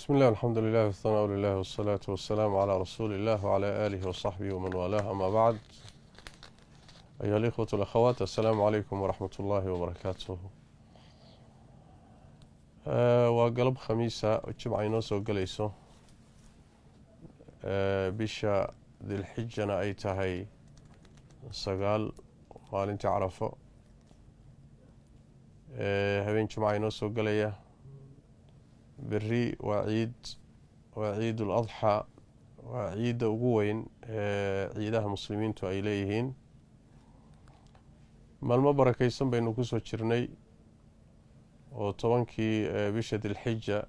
بسم الله الحمد لله والثناء لله والصلاة والسلام على رسول الله وعلى آله وصحبه ومن والاه أما بعد. أيها الإخوة والأخوات، السلام عليكم ورحمة الله وبركاته. وقلب خميسة الجمعة ينوسو قليسو بشا ذي الحجة أي تهي سقال مالين تعرفه هبين جمعة ينوسو قليه بري وعيد الأضحى وعيد أقوين عيدها مسلمين تو إليهين ما المباركة يسمى بأنه كسو تشرني وطبانكي بشد الحجة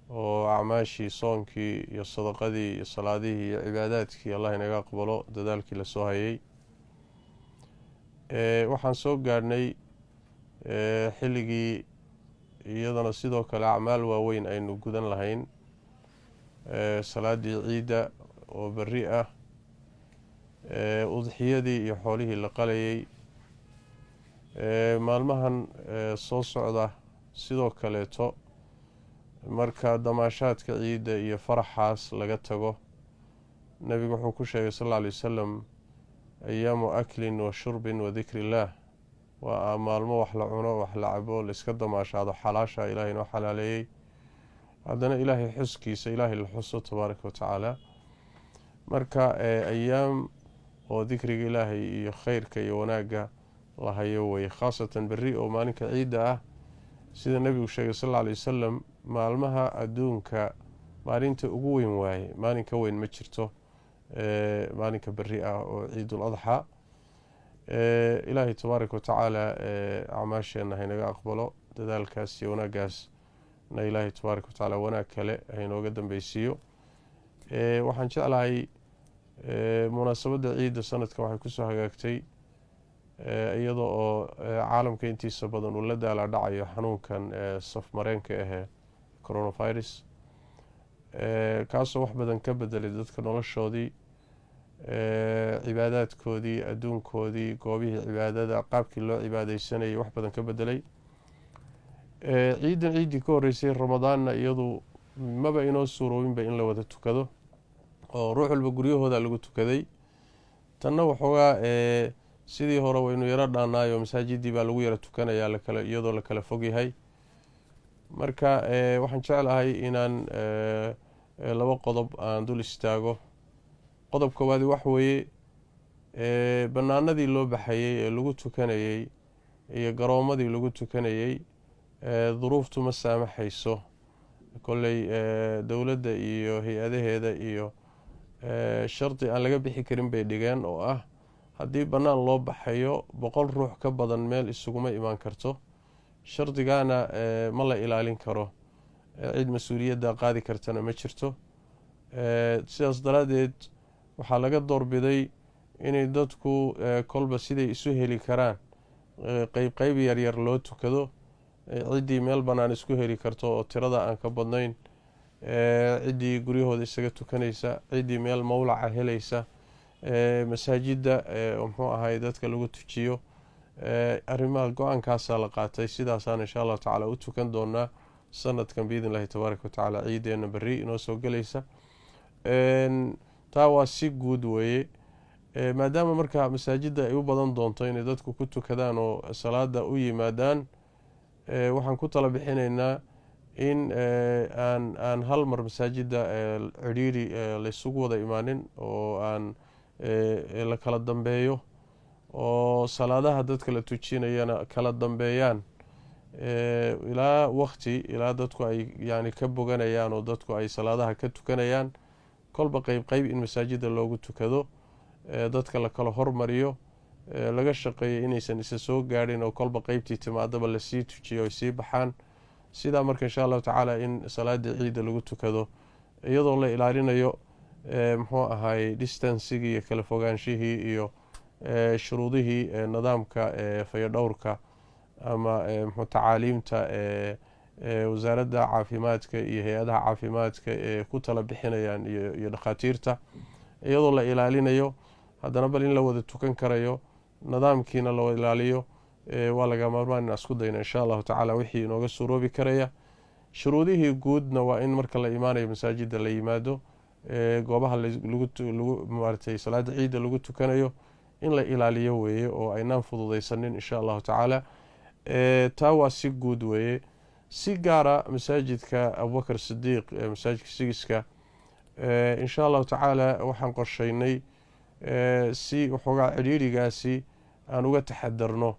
وأعماشي صونكي يصدقدي يصلاديه عباداتكي الله ينقبله ددالكي لسوهايي وحان سوق قارني حلقي iyadana sidoo kale acmaal waaweyn aynu gudan lahayn salaadii ciida oo bari ah udxiyadii iyo xoolihii la qalayay maalmahan soo socda sidoo kaleeto marka damaashaadka ciida iyo faraxaas laga tago nabigu wuxuu ku sheegay sallallahu alayhi wasallam ayaamu aklin wa shurbin wa dhikrillah waa maalmo wax la cuno wax la cabo la iska damaashaado xalaasha ilaahay noo xalaaleeyay haddana ilaahay xuskiisa ilaahay la xuso tabaaraka wa tacaala marka ayaam oo dikriga ilaahay iyo khayrka iyo wanaagga la hayo way khaasatan bari oo maalinka ciida ah sida nabigu sheegay sallallahu alayhi wasallam maalmaha adduunka maalinta ugu weyn waaye maalinka weyn ma jirto maalinka bari ah oo ciidul adxa ilaahay tabaaraka wa tacaala acmaasheena haynaga aqbalo dadaalkaas iyo wanaaggaas na ilaahay tabaaraka wa tacaala wanaag kale haynooga dambeysiiyo waxaan jeclahay munaasabadda ciidda sanadka waxay kusoo hagaagtay iyadoo oo caalamka intiisa badan uu la daala dhacayo xanuunkan saf mareenka ahee coronavirus kaasoo wax badan ka bedelay dadka noloshoodii cibaadaadkoodii adduunkoodii goobihii cibaadada qaabkii loo cibaadeysanayay wax badan ka bedelay ciidan ciiddii ka horreysay ramadaanna iyadu maba inoo suuroobinba in la wada tukado oo ruux walba guryahooda lagu tukaday tanna waxoogaa sidii hore waynu yaro dhaanaayo masaajidii baa lagu yaro tukanayaa iyadoo la kala fog yahay marka waxaan jeclahay inaan laba qodob aan dul istaago qodob koowaadi wax weeye bannaanadii loo baxayay ee lagu tukanayay iyo garoomadii lagu tukanayay duruuftu ma saamaxayso kolley dowladda iyo hay-adaheeda iyo shardi aan laga bixi karin bay dhigeen oo ah haddii bannaan loo baxayo 100 ruux ka badan meel isuguma imaan karto shardigaana ma la ilaalin karo cid mas-uuliyadda qaadi kartana ma jirto sidaas daraaddeed waxaa laga doorbiday inay dadku kolba siday isu heli karaan qayb yaryar loo tukado ciddii meel bannaan isku heli karto oo tirada aan ka badnayn ciddii guryahooda isaga tukanaysa ciddii meel mawlaca helaysa masaajidda muxuu ahay dadka lagu tujiyo arrimaha go-aankaasaa la qaatay sidaasaan insha allahu tacaala u tukan doonaa sanadkan biidn illahi tabaaraka wa tacaala ciideena beri inoo soo gelaysa taa waa si guud weeye maadaama marka masaajidda ay u badan doonto inay dadku ku tukadaan oo salaada u yimaadaan waxaan ku tala bixinaynaa in aan hal mar masaajidda cidhiiri laysugu wada imaanin oo aan la kala dambeeyo oo salaadaha dadka la tujinayana kala dambeeyaan ilaa waqti ilaa dadku ay yani ka boganayaan oo dadku ay salaadaha ka tukanayaan kolba qayb in masaajidda loogu tukado dadka la kala hormariyo laga shaqeeyo inaysan isa soo gaadhin oo kolba qaybtii timaadaba lasii tujiyo ay sii baxaan sidaa marka insha allahu tacaala in salaadii ciidda lagu tukado iyadoo la ilaalinayo muxuu ahay distancigii iyo kala fogaanshihii iyo shuruudihii nidaamka fayadhowrka ama muxuu tacaaliimta wasaaradda caafimaadka iyo hay-adaha caafimaadka ee ku tala bixinayaan iyo dhakhaatiirta iyadoo la ilaalinayo haddana bal in la wada tukan karayo nidaamkiina la ilaaliyo waa laga maarmaan in isku dayno insha allahu tacaala wixii inooga suuroobi karaya shuruudihii guudna waa in marka la imaanayo masaajida la yimaado goobaha lagu maaragtay salaada ciidda lagu tukanayo in la ilaaliyo weeye oo aynaan fududaysanin insha allahu tacaala. taa waa si guud weeye. si gaara masaajidka abubakar sidiiq masaajidka sigiska insha allahu tacaala waxaan qorsheynay si waxoogaa cidhiidhigaasi aan uga taxadarno,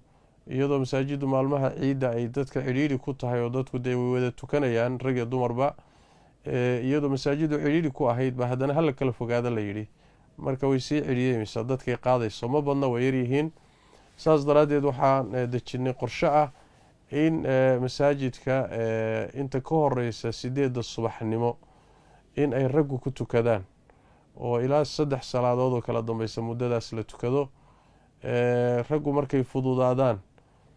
iyadoo masaajidu maalmaha ciidda ay dadka cidhiidhi ku tahay oo dadku dee way wada tukanayaan rag iyo dumarba, iyadoo masaajidu cidhiidhi ku ahayd ba haddana hala kala fogaada la yidhi, marka way sii cidhiidhaysaa dadkay qaadayso, ma badna way yaryihiin. saas daraaddeed waxaan dejinay qorshe ah in masaajidka inta ka horeysa 8 subaxnimo in ay raggu ku tukadaan oo ilaa 3 salaadood oo kala dambeysa muddadaas la tukado. raggu markay fududaadaan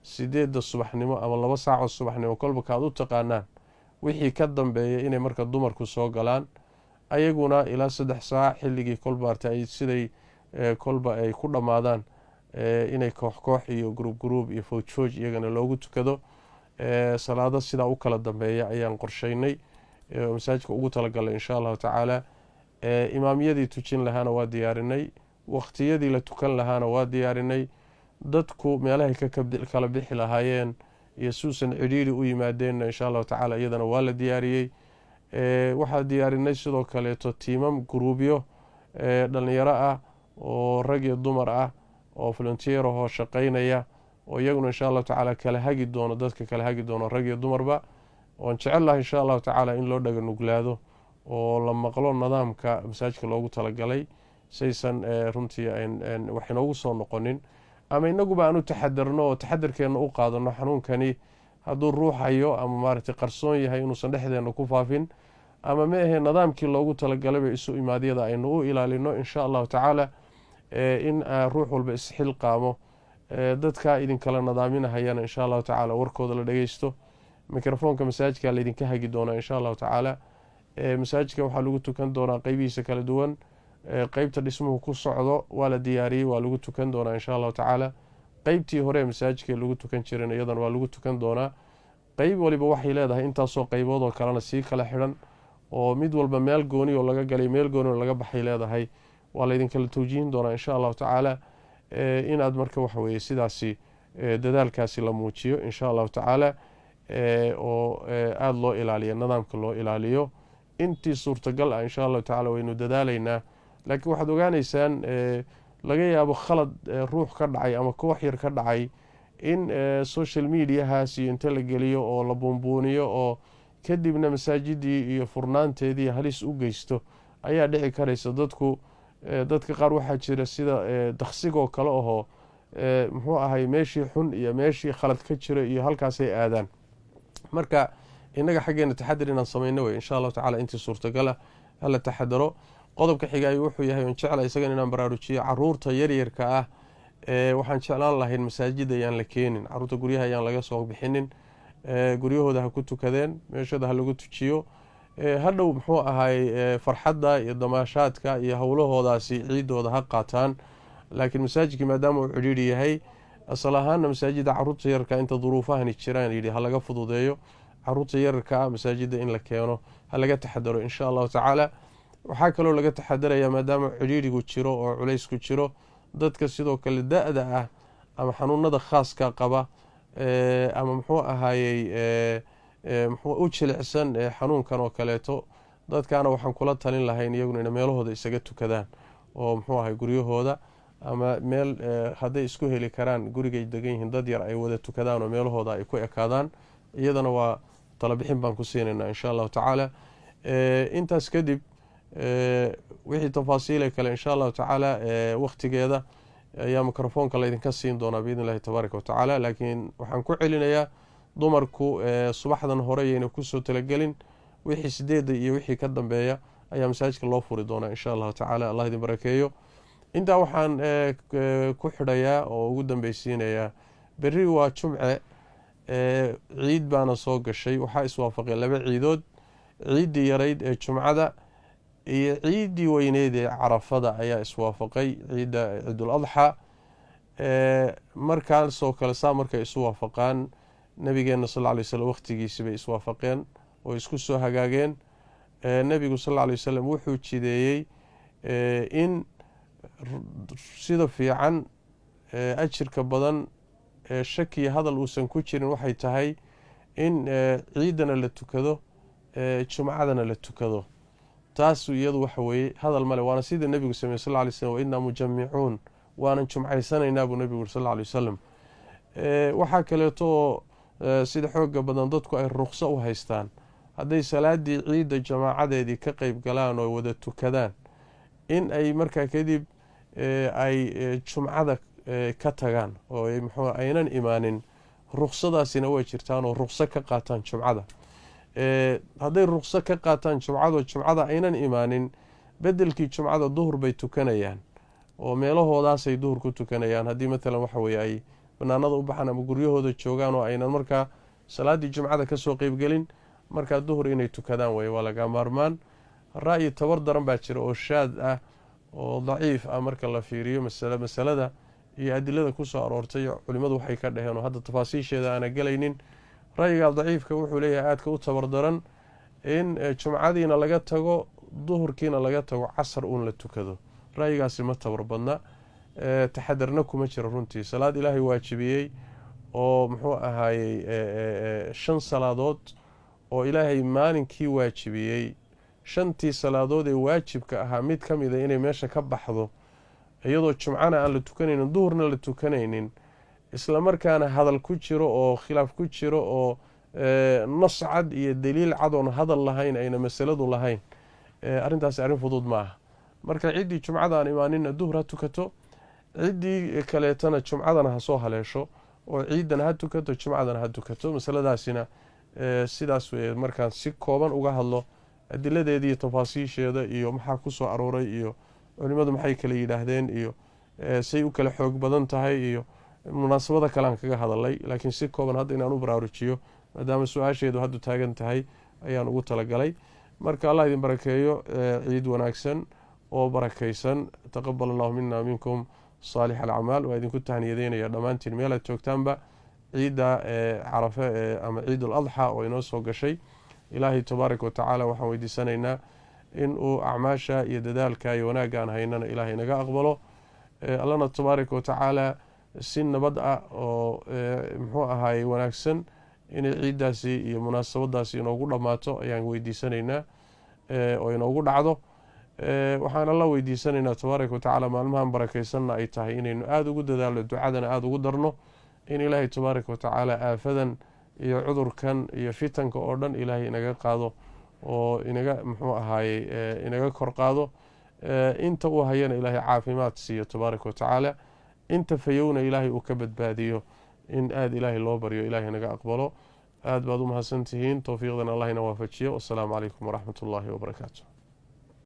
8 subaxnimo ama 2 saac subaxnimo kolba kaad u taqaanaan, wixii ka dambeeya inay marka dumarku soo galaan ayaguna ilaa 3 saac xilligii kolbaarta ay siday kolba ay ku dhammaadaan inay koox iyo gruub iyo fowj iyagana loogu tukado. salaado sidaa u kala dambeeya ayaan qorsheynay masaajidka ugu talagalay insha allahu tacaala. imaamiyadii tujin lahaana waa diyaarinay, waqtiyadii la tukan lahaana waa diyaarinay, dadku meelahay kala bixi lahaayeen iyo suusan cidhiidhi u yimaadeenna insha allahu tacaala iyadana waa la diyaariyey. waxaa diyaarinay sidoo kaleeto tiimam gruubyo dhalinyaro ah oo rag iyo dumar ah oo volunteer ahoo shaqaynaya oo iyaguna insha allahu tacaala kala hagi doono, dadka kala hagi doono rag iyo dumarba. oon jecel lahay insha allahu tacaala in loo dhaga nuglaado oo la maqlo nidaamka masaajidka loogu talagalay saysan runtii wax inoogu soo noqonin, ama inaguba aan u taxadarno oo taxadarkeena u qaadano xanuunkani hadduu ruuxayo ama maaragtay qarsoon yahay inuusan dhexdeena ku faafin, ama ma ahee nidaamkii loogu talagalay isu imaadyada aynu u ilaalino insha allahu tacaala. in ruux walba isxilqaamo, dadka idinkala nadaaminahayana insha allahu tacaala warkooda la dhageysto. mikrofoonka masaajidka laydinka hagi doonaa insha allahu tacaala. masaajidka waxaa lagu tukan doonaa qeybihiisa kala duwan. qeybta dhismuhu ku socdo waa la diyaariyey, waa lagu tukan doonaa insha allahu tacaala. qeybtii hore masaajidka lagu tukan jirin iyadana waa lagu tukan doonaa. qeyb waliba waxay leedahay intaasoo qeybood oo kalena sii kala xidhan oo mid walba meel gooni oo laga galay meel gooni oo laga baxay leedahay. waa laydinkala tawjiihin doonaa insha allahu tacaala. inaad marka waxaweye sidaasi dadaalkaasi la muujiyo insha allahu tacaala, oo aada loo ilaaliyo, nidaamka loo ilaaliyo intii suurtagal ah insha allahu tacaala. waynu dadaalaynaa, laakiin waxaad ogaaneysaan laga yaabo khalad ruux ka dhacay ama koox yar ka dhacay in social mediahaasi inta la geliyo oo la buunbuuniyo oo kadibna masaajidii iyo furnaanteedii halis u geysto ayaa dhici karaysa. dadka qaar waxaa jira sida daqsigoo kale ahoo muxuu ahay meeshii xun iyo meeshii khalad ka jira iyo halkaasay aadaan. marka inaga xaggeena taxadir inaan samayno wey insha allahu tacaala intii suurtagala hala taxadaro. qodobka xigay wuxuu yahay on jecla isagan inaan baraarujiyo caruurta yaryarka ah. waxaan jeclaan lahayn masaajid ayaan la keenin, caruurta guryaha ayaan laga soo bixinin, guryahooda ha ku tukadeen, meeshooda ha lagu tujiyo. hadhow muxuu ahay farxadda iyo damaashaadka iyo howlahoodaasi ciidooda ha qaataan, laakiin masaajidkii maadaama uu cidhiidhi yahay asal ahaana masaajida caruurta yararka inta duruufahani jiraan yidhi ha laga fududeeyo. caruurta yararka ah masaajida in la keeno ha laga taxadaro insha allahu tacaala. waxaa kaloo laga taxadaraya maadaama cidhiidhigu jiro oo culaysku jiro, dadka sidoo kale da-da ah ama xanuunada khaaska qaba ama muxuu ahayey u jilicsan xanuunkan oo kaleeto, dadkaana waxaan kula talin lahayn iyaguna ina meelahooda isaga tukadaan oo muxuu ahay guryahooda ama meel hadday isku heli karaan gurigay degan yihiin dad yar ay wada tukadaan oo meelahooda ay ku ekaadaan. iyadana waa talabixin baan ku siinaynaa insha allahu tacaala. intaas kadib wixii tafaasiile kale insha allahu tacaala waqtigeeda ayaa mikrofoonka laydinka siin doonaa biidn illahi tabaaraka watacaala. laakiin waxaan ku celinayaa dumarku subaxdan hore yayna kusoo talagelin, wixii 8 iyo wixii ka dambeeya ayaa masaajidka loo furi doonaa insha allahu tacaala. allah idin barakeeyo. intaa waxaan ku xidhayaa oo ugu dambeysiinayaa berri waa jumce, ciid baana soo gashay. waxaa iswaafaqay 2 ciidood, ciiddii yarayd ee jumcada iyo ciiddii weyneyd ee carafada ayaa iswaafaqay, ciidul adxa. markaasoo kale saa markay isu waafaqaan nabigeena sal ly slm waqtigiisi bay iswaafaqeen oo isku soo hagaageen. nebigu sal alla alay wasalam wuxuu jideeyey in sida fiican ajirka badan shakiya hadal uusan ku jirin waxay tahay in ciidana la tukado jumcadana la tukado. taas iyadu waxa weeye hadal male, waana sida nebigu sameeyey sal alla alay wasalam, wainaa mujamicuun, waanan jumcaysanaynaa buu nebigu yuri sal alla alay wasalam. waxaa kaleeto oo sida xooga badan dadku ay ruqso u haystaan hadday salaadii ciidda jamaacadeedii ka qeyb galaan oo wada tukadaan in ay markaa kadib ay jumcada ka tagaan oo muxuu aynan imaanin. ruqsadaasina way jirtaan oo ruqso ka qaataan jumcada. hadday ruqso ka qaataan jumcada aynan imaanin, bedelkii jumcada duhur bay tukanayaan oo meelahoodaasay duhur ku tukanayaan. haddii matalan waxa weye ay banaanada u baxaan ama guryahooda joogaan oo aynan markaa salaadii jumcada kasoo qeybgelin, markaa duhur inay tukadaan weye, waa laga maarmaan. ra'yi tabar daran baa jira oo shaad ah oo daciif ah marka la fiiriyo masalada iyo adilada kusoo aroortay. culimadu waxay ka dhaheen oo hadda tafaasiisheeda aana gelaynin. ra'yiga daciifka wuxuu leeyahay aadka u tabar daran in jumcadiina laga tago, duhurkiina laga tago, casar uun la tukado. ra'yigaasi ma tabar badna, taxadarna kuma jiro runtii. salaad ilaahay waajibiyey oo muxuu ahaayey 5 salaadood oo ilaahay maalinkii waajibiyey, 5tii salaadood ee waajibka ahaa mid ka mida inay meesha ka baxdo iyadoo jumcana aan la tukanaynin, duhurna la tukanaynin, isla markaana hadal ku jiro oo khilaaf ku jiro oo nas cad iyo daliil cad oon hadal lahayn ayna masaladu lahayn, arrintaasi arrin fudud ma aha. marka ciddii jumcada aan imaaninna duhur ha tukato, ciddii kaleetana jumcadana ha soo haleesho oo ciidana ha tukato, jumcadana ha tukato. masaladaasina sidaas weye. markaan si kooban uga hadlo adiladeeda iyo tafaasiisheeda iyo maxaa ku soo arooray iyo culimadu maxay kala yidhaahdeen iyo say u kala xoog badan tahay iyo munaasabada kalean kaga hadalay, laakiin si kooban hadda inaan u baraarujiyo maadaama su-aasheedu haddu taagan tahay ayaan ugu talagalay. marka allah idin barakeeyo, ciid wanaagsan oo barakaysan. taqabal allahu mina minkum saalix alacmaal. waa idinku tahniyadeynaya dhammaantiin meel aad joogtaanba. ciidda carafe ama ciidul adxa oo inoo soo gashay, ilaahay tabaaraka watacaala waxaan weydiisanaynaa in uu acmaasha iyo dadaalka iyo wanaagga aan haynana ilaahay inaga aqbalo. allana tabaaraka watacaala si nabad ah oo muxuu ahaayey wanaagsan inay ciiddaasi iyo munaasabadaasi inoogu dhammaato ayaan weydiisanaynaa oo inoogu dhacdo. waxaan alla weydiisanaynaa tabaaraka watacaala maalmahan barakaysanna ay tahay inaynu aada ugu dadaalno, ducadana aada ugu darno, in ilaahay tabaaraka watacaala aafadan iyo cudurkan iyo fitanka oo dhan ilaahay inaga qaado oo inaga muxuu ahaayey inaga kor qaado. inta uu hayana ilaahay caafimaad siiyo tabaaraka watacaala, inta fayowna ilaahay uu ka badbaadiyo. in aada ilaahay loo baryo, ilaahay naga aqbalo. aad baad u mahadsantihiin. towfiiqdan allah ina waafajiyo. wassalaamu calaykum waraxmat ullaahi wabarakaatu.